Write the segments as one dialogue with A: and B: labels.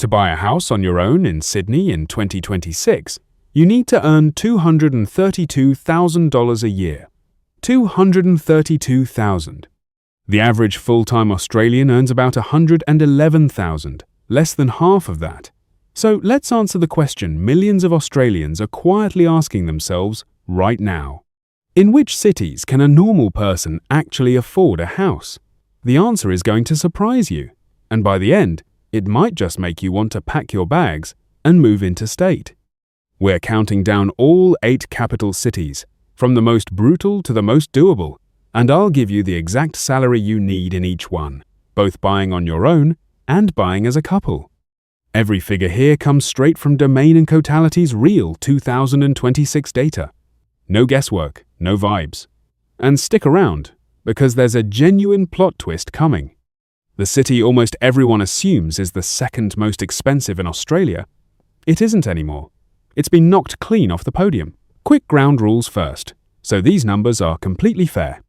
A: To buy a house on your own in Sydney in 2026, you need to earn $232,000 a year. $232,000. The average full-time Australian earns about $111,000, less than half of that. So let's answer the question millions of Australians are quietly asking themselves right now. In which cities can a normal person actually afford a house? The answer is going to surprise you, and by the end, it might just make you want to pack your bags and move interstate. We're counting down all 8 capital cities, from the most brutal to the most doable, and I'll give you the exact salary you need in each one, both buying on your own and buying as a couple. Every figure here comes straight from Domain and Cotality's real 2026 data. No guesswork, no vibes. And stick around, because there's a genuine plot twist coming. The city almost everyone assumes is the second most expensive in Australia. It isn't anymore. It's been knocked clean off the podium. Quick ground rules first, so these numbers are completely fair.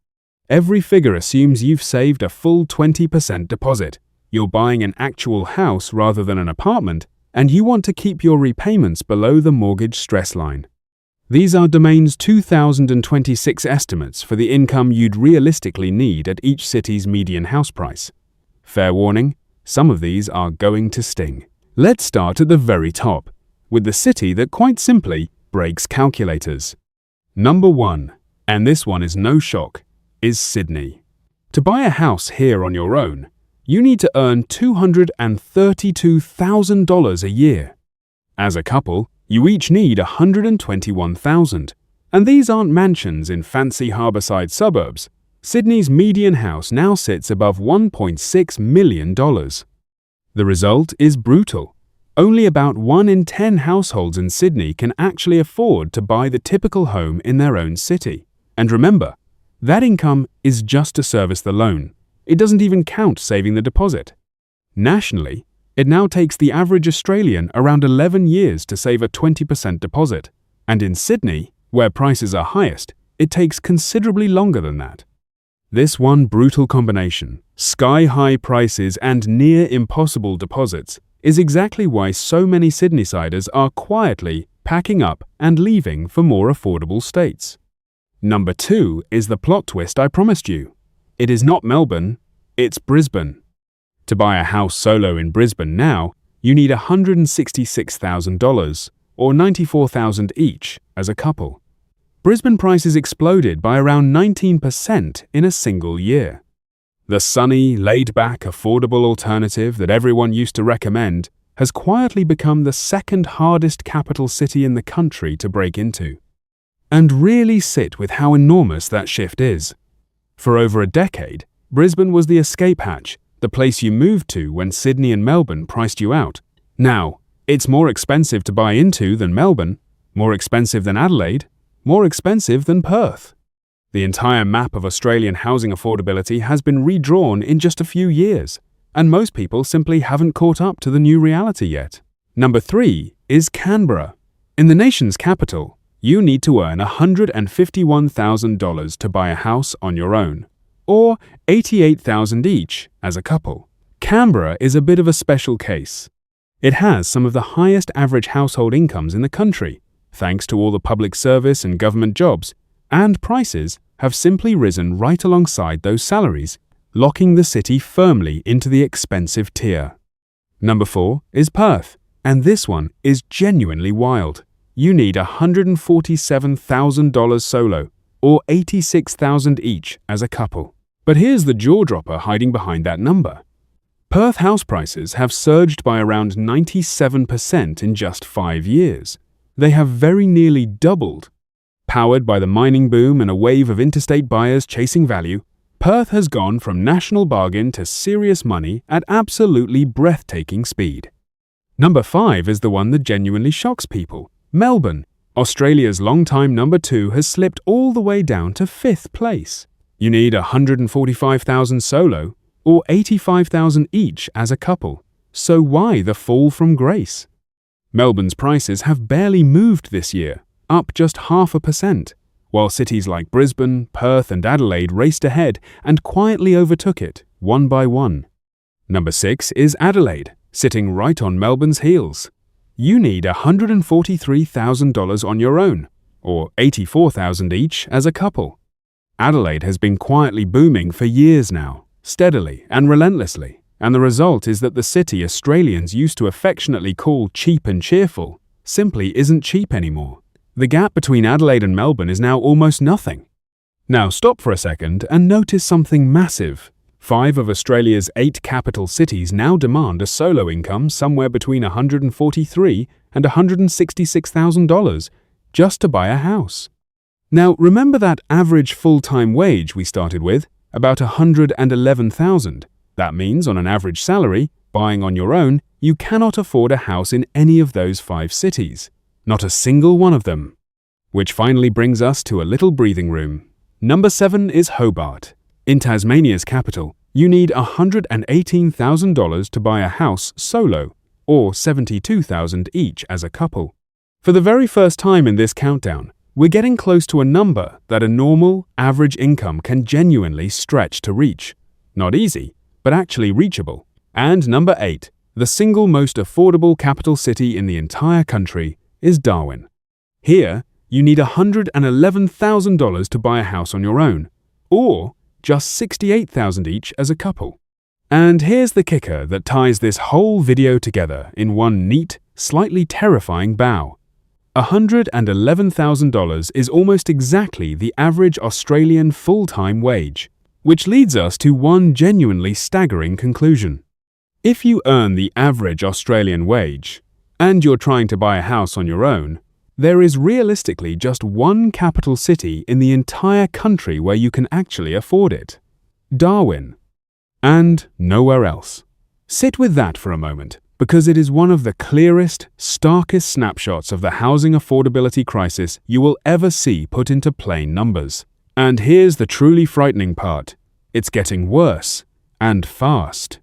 A: Every figure assumes you've saved a full 20% deposit. You're buying an actual house rather than an apartment, and you want to keep your repayments below the mortgage stress line. These are Domain's 2026 estimates for the income you'd realistically need at each city's median house price. Fair warning, some of these are going to sting. Let's start at the very top, with the city that quite simply breaks calculators. Number 1, and this one is no shock, is Sydney. To buy a house here on your own, you need to earn $232,000 a year. As a couple, you each need $121,000, and these aren't mansions in fancy harbourside suburbs. Sydney's median house now sits above $1.6 million. The result is brutal. Only about 1 in 10 households in Sydney can actually afford to buy the typical home in their own city. And remember, that income is just to service the loan. It doesn't even count saving the deposit. Nationally, it now takes the average Australian around 11 years to save a 20% deposit. And in Sydney, where prices are highest, it takes considerably longer than that. This one brutal combination, sky-high prices and near-impossible deposits, is exactly why so many Sydneysiders are quietly packing up and leaving for more affordable states. Number 2 is the plot twist I promised you. It is not Melbourne, it's Brisbane. To buy a house solo in Brisbane now, you need $166,000 or $94,000 each as a couple. Brisbane prices exploded by around 19% in a single year. The sunny, laid-back, affordable alternative that everyone used to recommend has quietly become the second hardest capital city in the country to break into. And really sit with how enormous that shift is. For over a decade, Brisbane was the escape hatch, the place you moved to when Sydney and Melbourne priced you out. Now, it's more expensive to buy into than Melbourne, more expensive than Adelaide, more expensive than Perth. The entire map of Australian housing affordability has been redrawn in just a few years, and most people simply haven't caught up to the new reality yet. Number 3 is Canberra. In the nation's capital, you need to earn $151,000 to buy a house on your own, or $88,000 each as a couple. Canberra is a bit of a special case. It has some of the highest average household incomes in the country, thanks to all the public service and government jobs, and prices have simply risen right alongside those salaries, locking the city firmly into the expensive tier. Number 4 is Perth, and this one is genuinely wild. You need $147,000 solo, or $86,000 each as a couple. But here's the jaw-dropper hiding behind that number. Perth house prices have surged by around 97% in just 5 years. They have very nearly doubled. Powered by the mining boom and a wave of interstate buyers chasing value, Perth has gone from national bargain to serious money at absolutely breathtaking speed. Number 5 is the one that genuinely shocks people. Melbourne, Australia's long-time number 2, has slipped all the way down to 5th place. You need $145,000 solo, or $85,000 each as a couple. So why the fall from grace? Melbourne's prices have barely moved this year, up just 0.5%, while cities like Brisbane, Perth and Adelaide raced ahead and quietly overtook it, one by one. Number 6 is Adelaide, sitting right on Melbourne's heels. You need $143,000 on your own, or $84,000 each as a couple. Adelaide has been quietly booming for years now, steadily and relentlessly, and the result is that the city Australians used to affectionately call cheap and cheerful simply isn't cheap anymore. The gap between Adelaide and Melbourne is now almost nothing. Now stop for a second and notice something massive. 5 of Australia's 8 capital cities now demand a solo income somewhere between $143,000 and $166,000 just to buy a house. Now remember that average full-time wage we started with, about $111,000. That means on an average salary, buying on your own, you cannot afford a house in any of those 5 cities. Not a single one of them. Which finally brings us to a little breathing room. Number 7 is Hobart. In Tasmania's capital, you need $118,000 to buy a house solo, or $72,000 each as a couple. For the very first time in this countdown, we're getting close to a number that a normal, average income can genuinely stretch to reach. Not easy, but actually reachable. And number 8, the single most affordable capital city in the entire country, is Darwin. Here, you need $111,000 to buy a house on your own, or just $68,000 each as a couple. And here's the kicker that ties this whole video together in one neat, slightly terrifying bow. $111,000 is almost exactly the average Australian full-time wage, which leads us to one genuinely staggering conclusion. If you earn the average Australian wage, and you're trying to buy a house on your own, there is realistically just one capital city in the entire country where you can actually afford it. Darwin. And nowhere else. Sit with that for a moment, because it is one of the clearest, starkest snapshots of the housing affordability crisis you will ever see put into plain numbers. And here's the truly frightening part. It's getting worse, and fast.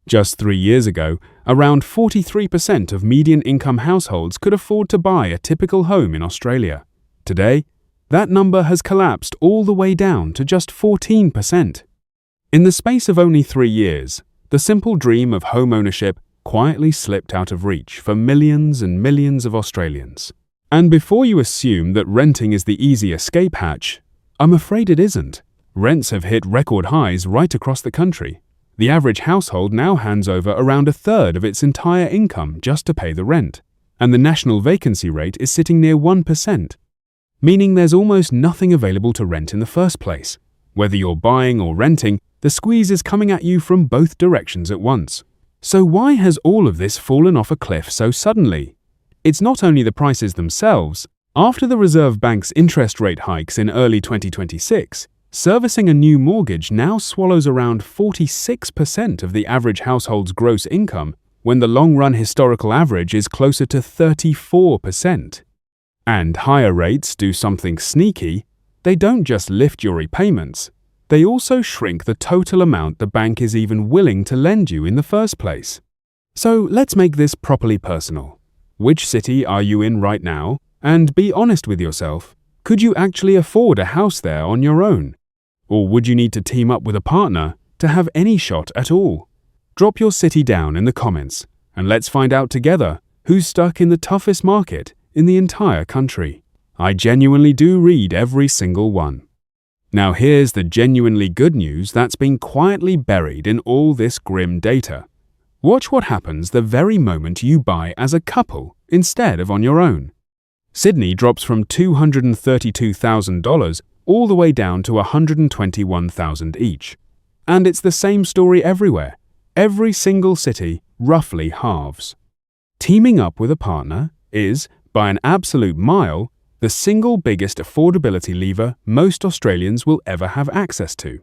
A: Just 3 years ago, around 43% of median income households could afford to buy a typical home in Australia. Today, that number has collapsed all the way down to just 14%. In the space of only 3 years, the simple dream of home ownership quietly slipped out of reach for millions and millions of Australians. And before you assume that renting is the easy escape hatch, I'm afraid it isn't. Rents have hit record highs right across the country. The average household now hands over around a third of its entire income just to pay the rent, and the national vacancy rate is sitting near 1%, meaning there's almost nothing available to rent in the first place. Whether you're buying or renting, the squeeze is coming at you from both directions at once. So why has all of this fallen off a cliff so suddenly? It's not only the prices themselves. After the Reserve Bank's interest rate hikes in early 2026, servicing a new mortgage now swallows around 46% of the average household's gross income, when the long-run historical average is closer to 34%. And higher rates do something sneaky. They don't just lift your repayments, they also shrink the total amount the bank is even willing to lend you in the first place. So let's make this properly personal. Which city are you in right now? And be honest with yourself. Could you actually afford a house there on your own? Or would you need to team up with a partner to have any shot at all? Drop your city down in the comments, and let's find out together who's stuck in the toughest market in the entire country. I genuinely do read every single one. Now here's the genuinely good news that's been quietly buried in all this grim data. Watch what happens the very moment you buy as a couple instead of on your own. Sydney drops from $232,000 all the way down to $121,000 each. And it's the same story everywhere. Every single city roughly halves. Teaming up with a partner is, by an absolute mile, the single biggest affordability lever most Australians will ever have access to.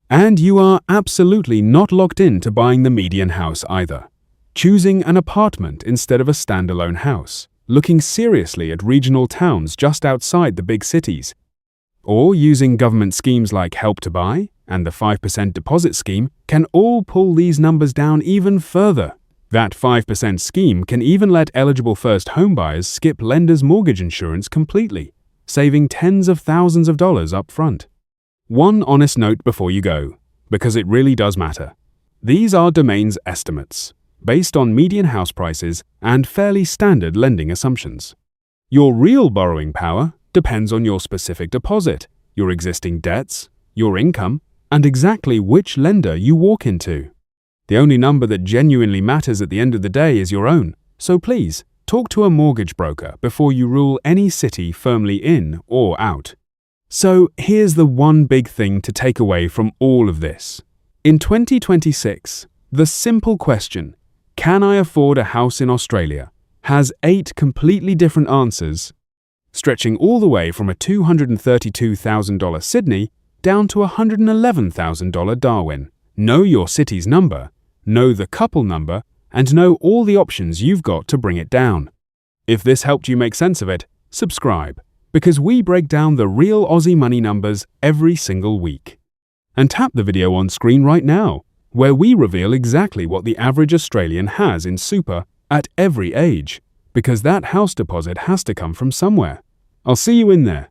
A: And you are absolutely not locked into buying the median house either. Choosing an apartment instead of a standalone house, looking seriously at regional towns just outside the big cities, or using government schemes like Help to Buy and the 5% deposit scheme can all pull these numbers down even further. That 5% scheme can even let eligible first homebuyers skip lenders' mortgage insurance completely, saving tens of thousands of dollars up front. One honest note before you go, because it really does matter. These are Domain's estimates. based on median house prices and fairly standard lending assumptions. Your real borrowing power depends on your specific deposit, your existing debts, your income, and exactly which lender you walk into. The only number that genuinely matters at the end of the day is your own, so please, talk to a mortgage broker before you rule any city firmly in or out. So here's the one big thing to take away from all of this. In 2026, the simple question, can I afford a house in Australia, has 8 completely different answers, stretching all the way from a $232,000 Sydney down to a $111,000 Darwin. Know your city's number, know the couple number, and know all the options you've got to bring it down. If this helped you make sense of it, subscribe, because we break down the real Aussie money numbers every single week. And tap the video on screen right now, where we reveal exactly what the average Australian has in super at every age, because that house deposit has to come from somewhere. I'll see you in there.